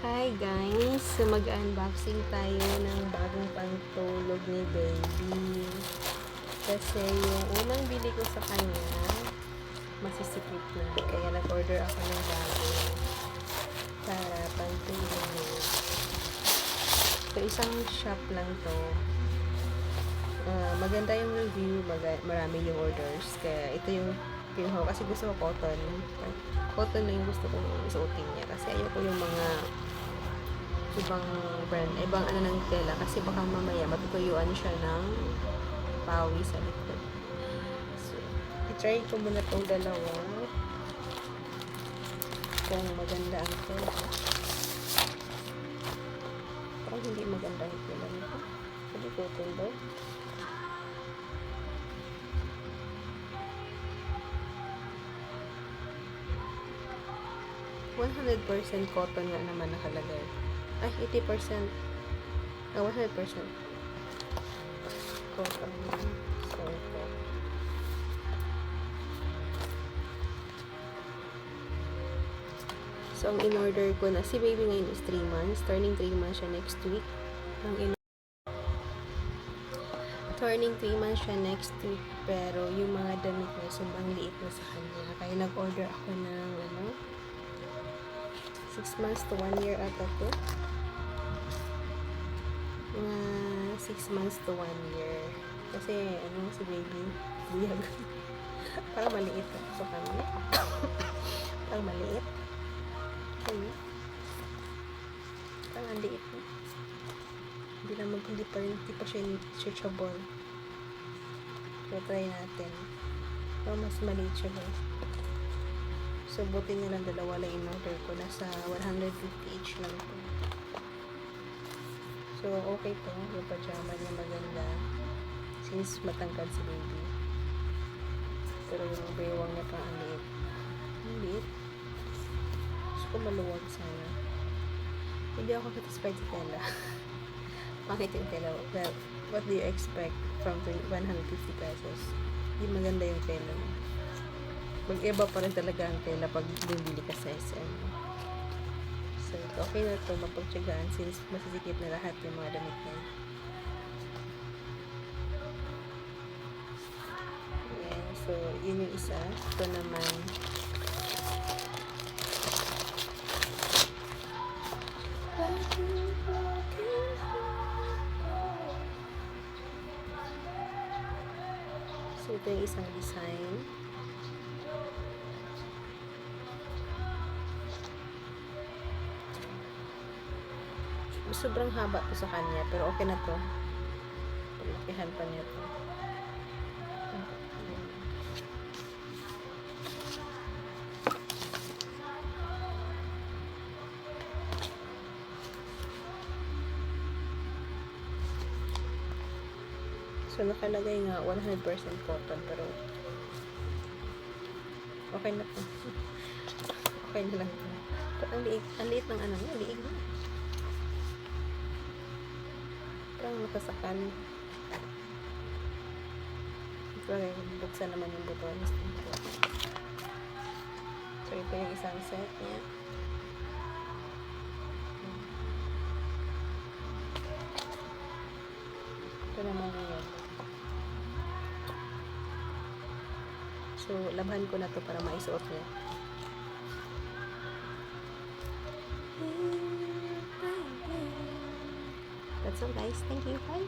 Hi guys! So mag-unboxing tayo ng bagong pantulog ni baby. Kasi yung unang bili ko sa kanya, masisikip na. Kaya nag-order ako ng bago para pantulog niya. So isang shop lang to. Maganda yung review, marami yung orders. Kaya ito yung pinuha ko kasi gusto ko cotton. Cotton na yung gusto kong isuotin niya. Kasi ayoko yung mga ibang brand, ibang ano ng tela. Kasi baka mamaya matutuyuan siya ng pawi sa likod. So, i-try ko muna itong dalawa. Kung maganda ang tela. Parang hindi maganda ang tela nito. Hindi cotton daw. 100% cotton nga naman nakalagay. Ay, 80%. 100% cotton. So, ito. So, ang in-order ko na, si baby ngayon is 3 months. Turning 3 months siya next week. Turning 3 months siya next week. Pero, yung mga damit niya, sobrang liit na sa kanya. Kaya nag-order ako ng, 6 months to 1 year ata to. 6 months to 1 year. Kasi, si baby, buyag. Parang maliit sa kanya. Parang maliit. Ayun. Parang ang liit. Hindi pa siya searchable. So, try natin. Pero mas maliit siya, guys. So, buti na lang dalawa lang in-order ko. Nasa 150 each lang po. So, okay to. Yung pajama niya maganda. Since matangkad si baby. Pero yung bewang niya pa ang liit. Ang liit. Gusto ko maluwag sana. Hindi ako satisfied sa tela. Bakit yung tela? Well, what do you expect from 150 pesos? Hindi maganda yung tela mo. Mag-iba pa rin talaga ang tela pag bumili ka sa SM. So, okay na ito mapagtsagaan since masisikip na lahat yung mga damit niya. Ayan. So, yun yung isa. Ito naman. So, ito yung isang design. Sobrang haba to sa kanya, pero okay na to. Palakihan pa niya to. So, nakalagay nga 100% cotton, pero okay na to. Okay na lang to. Ang liit ng liig na. Parang nakasakan. Okay, buksan naman yung butones dito. So, ito yung isang set niya. Ito naman yun. So, labhan ko na to para maisuot niya. That's all guys. Thank you. Bye.